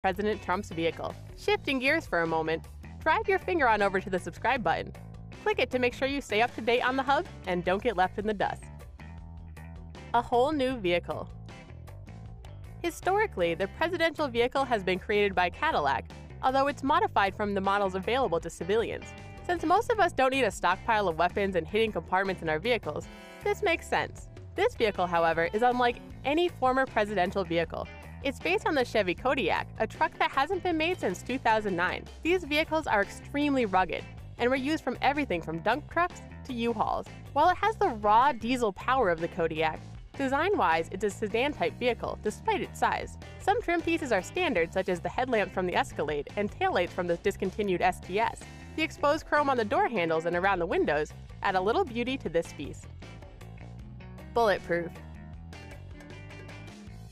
President Trump's vehicle. Shifting gears for a moment, drive your finger on over to the subscribe button. Click it to make sure you stay up to date on the hub and don't get left in the dust. A whole new vehicle. Historically, the presidential vehicle has been created by Cadillac, although it's modified from the models available to civilians. Since most of us don't need a stockpile of weapons and hidden compartments in our vehicles, this makes sense. This vehicle, however, is unlike any former presidential vehicle. It's based on the Chevy Kodiak, a truck that hasn't been made since 2009. These vehicles are extremely rugged and were used from everything from dump trucks to U-Hauls. While it has the raw diesel power of the Kodiak, design-wise, it's a sedan-type vehicle, despite its size. Some trim pieces are standard, such as the headlamps from the Escalade and taillights from the discontinued STS. The exposed chrome on the door handles and around the windows add a little beauty to this piece. Bulletproof.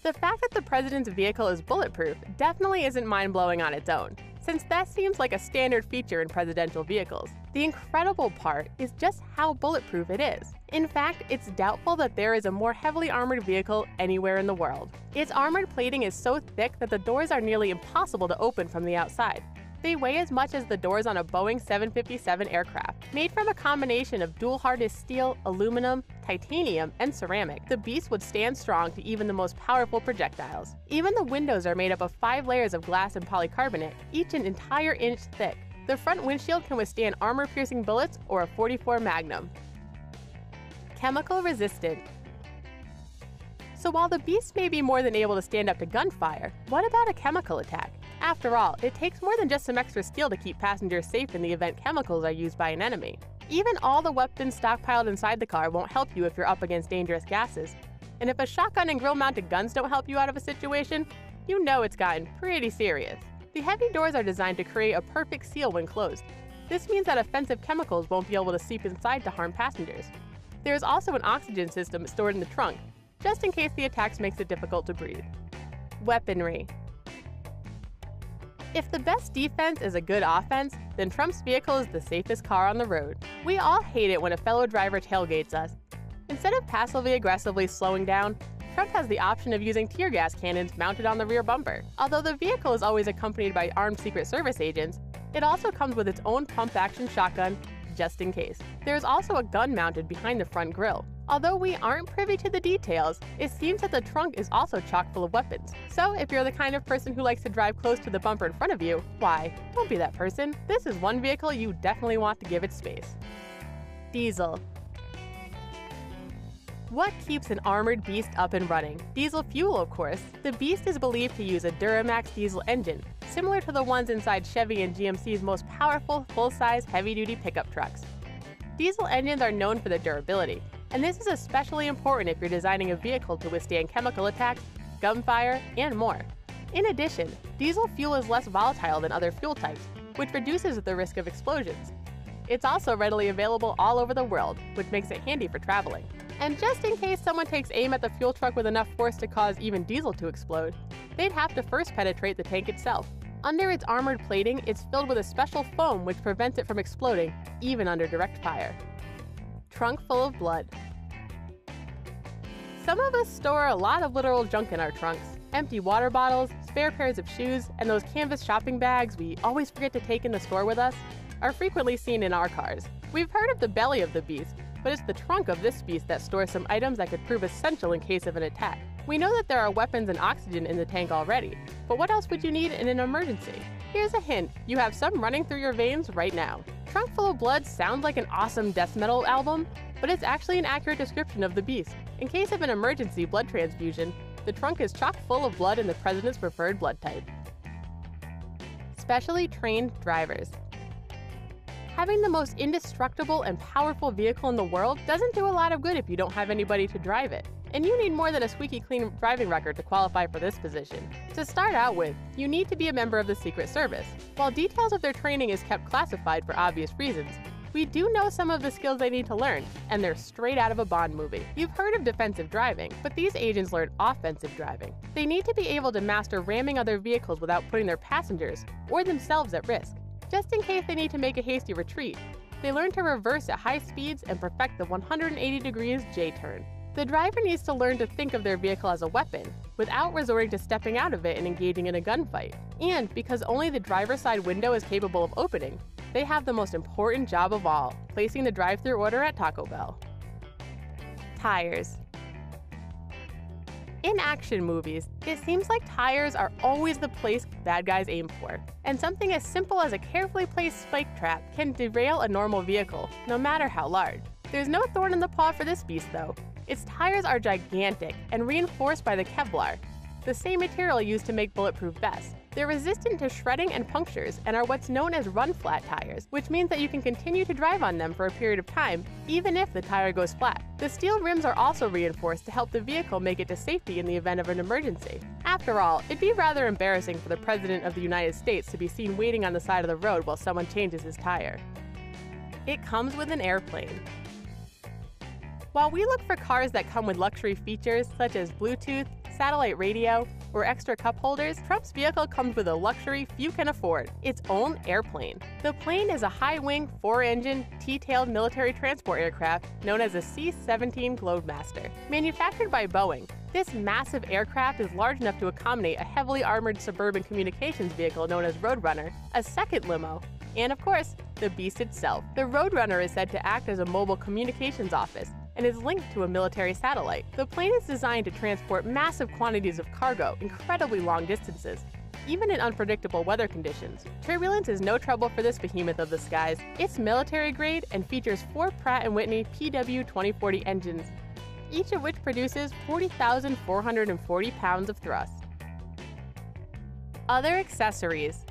The fact that the president's vehicle is bulletproof definitely isn't mind-blowing on its own, since that seems like a standard feature in presidential vehicles. The incredible part is just how bulletproof it is. In fact, it's doubtful that there is a more heavily armored vehicle anywhere in the world. Its armored plating is so thick that the doors are nearly impossible to open from the outside. They weigh as much as the doors on a Boeing 757 aircraft. Made from a combination of dual-hardness steel, aluminum, titanium, and ceramic, the beast would stand strong to even the most powerful projectiles. Even the windows are made up of 5 layers of glass and polycarbonate, each an entire inch thick. The front windshield can withstand armor-piercing bullets or a .44 Magnum. Chemical resistant. So while the beast may be more than able to stand up to gunfire, what about a chemical attack? After all, it takes more than just some extra steel to keep passengers safe in the event chemicals are used by an enemy. Even all the weapons stockpiled inside the car won't help you if you're up against dangerous gases. And if a shotgun and grill-mounted guns don't help you out of a situation, you know it's gotten pretty serious. The heavy doors are designed to create a perfect seal when closed. This means that offensive chemicals won't be able to seep inside to harm passengers. There is also an oxygen system stored in the trunk, just in case the attacks makes it difficult to breathe. Weaponry. If the best defense is a good offense, then Trump's vehicle is the safest car on the road. We all hate it when a fellow driver tailgates us. Instead of passively aggressively slowing down, Trump has the option of using tear gas cannons mounted on the rear bumper. Although the vehicle is always accompanied by armed Secret Service agents, it also comes with its own pump-action shotgun, just in case. There is also a gun mounted behind the front grille. Although we aren't privy to the details, it seems that the trunk is also chock full of weapons. So if you're the kind of person who likes to drive close to the bumper in front of you, why, don't be that person. This is one vehicle you definitely want to give it space. Diesel. What keeps an armored beast up and running? Diesel fuel, of course. The beast is believed to use a Duramax diesel engine, similar to the ones inside Chevy and GMC's most powerful, full-size, heavy-duty pickup trucks. Diesel engines are known for their durability, and this is especially important if you're designing a vehicle to withstand chemical attacks, gunfire, and more. In addition, diesel fuel is less volatile than other fuel types, which reduces the risk of explosions. It's also readily available all over the world, which makes it handy for traveling. And just in case someone takes aim at the fuel truck with enough force to cause even diesel to explode, they'd have to first penetrate the tank itself. Under its armored plating, it's filled with a special foam which prevents it from exploding, even under direct fire. Trunk full of blood. Some of us store a lot of literal junk in our trunks. Empty water bottles, spare pairs of shoes, and those canvas shopping bags we always forget to take in the store with us are frequently seen in our cars. We've heard of the belly of the beast, but it's the trunk of this beast that stores some items that could prove essential in case of an attack. We know that there are weapons and oxygen in the tank already, but what else would you need in an emergency? Here's a hint, you have some running through your veins right now. Trunk Full of Blood sounds like an awesome death metal album, but it's actually an accurate description of the beast. In case of an emergency blood transfusion, the trunk is chock full of blood in the president's preferred blood type. Specially trained drivers. Having the most indestructible and powerful vehicle in the world doesn't do a lot of good if you don't have anybody to drive it. And you need more than a squeaky clean driving record to qualify for this position. To start out with, you need to be a member of the Secret Service. While details of their training is kept classified for obvious reasons, we do know some of the skills they need to learn, and they're straight out of a Bond movie. You've heard of defensive driving, but these agents learn offensive driving. They need to be able to master ramming other vehicles without putting their passengers or themselves at risk. Just in case they need to make a hasty retreat, they learn to reverse at high speeds and perfect the 180 degrees J-turn. The driver needs to learn to think of their vehicle as a weapon, without resorting to stepping out of it and engaging in a gunfight. And because only the driver's side window is capable of opening, they have the most important job of all, placing the drive-thru order at Taco Bell. Tires. In action movies, it seems like tires are always the place bad guys aim for, and something as simple as a carefully placed spike trap can derail a normal vehicle, no matter how large. There's no thorn in the paw for this beast though. Its tires are gigantic and reinforced by the Kevlar, the same material used to make bulletproof vests. They're resistant to shredding and punctures and are what's known as run-flat tires, which means that you can continue to drive on them for a period of time, even if the tire goes flat. The steel rims are also reinforced to help the vehicle make it to safety in the event of an emergency. After all, it'd be rather embarrassing for the President of the United States to be seen waiting on the side of the road while someone changes his tire. It comes with an airplane. While we look for cars that come with luxury features such as Bluetooth, satellite radio, or extra cup holders, Trump's vehicle comes with a luxury few can afford: its own airplane. The plane is a high-wing, 4-engine, T-tailed military transport aircraft known as a C-17 Globemaster. Manufactured by Boeing, this massive aircraft is large enough to accommodate a heavily armored suburban communications vehicle known as Roadrunner, a second limo, and of course, the beast itself. The Roadrunner is said to act as a mobile communications office and is linked to a military satellite. The plane is designed to transport massive quantities of cargo incredibly long distances, even in unpredictable weather conditions. Turbulence is no trouble for this behemoth of the skies. It's military grade and features 4 Pratt & Whitney PW2040 engines, each of which produces 40,440 pounds of thrust. Other accessories.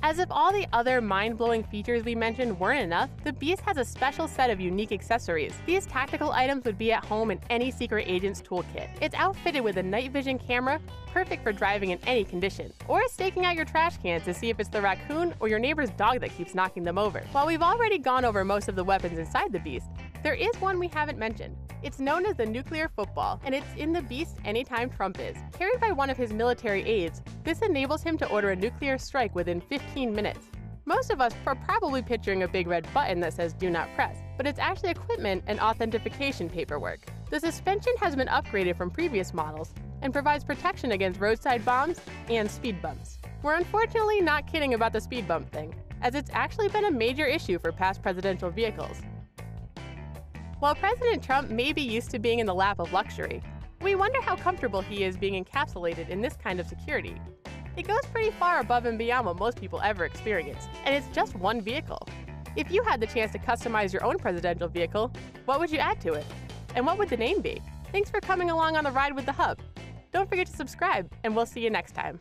As if all the other mind-blowing features we mentioned weren't enough, the Beast has a special set of unique accessories. These tactical items would be at home in any secret agent's toolkit. It's outfitted with a night vision camera, perfect for driving in any condition, or staking out your trash cans to see if it's the raccoon or your neighbor's dog that keeps knocking them over. While we've already gone over most of the weapons inside the Beast, there is one we haven't mentioned. It's known as the nuclear football, and it's in the Beast anytime Trump is. Carried by one of his military aides, this enables him to order a nuclear strike within 15 minutes. Most of us are probably picturing a big red button that says "Do not press," but it's actually equipment and authentication paperwork. The suspension has been upgraded from previous models and provides protection against roadside bombs and speed bumps. We're unfortunately not kidding about the speed bump thing, as it's actually been a major issue for past presidential vehicles. While President Trump may be used to being in the lap of luxury, we wonder how comfortable he is being encapsulated in this kind of security. It goes pretty far above and beyond what most people ever experience, and it's just one vehicle. If you had the chance to customize your own presidential vehicle, what would you add to it? And what would the name be? Thanks for coming along on the ride with the Hub. Don't forget to subscribe, and we'll see you next time.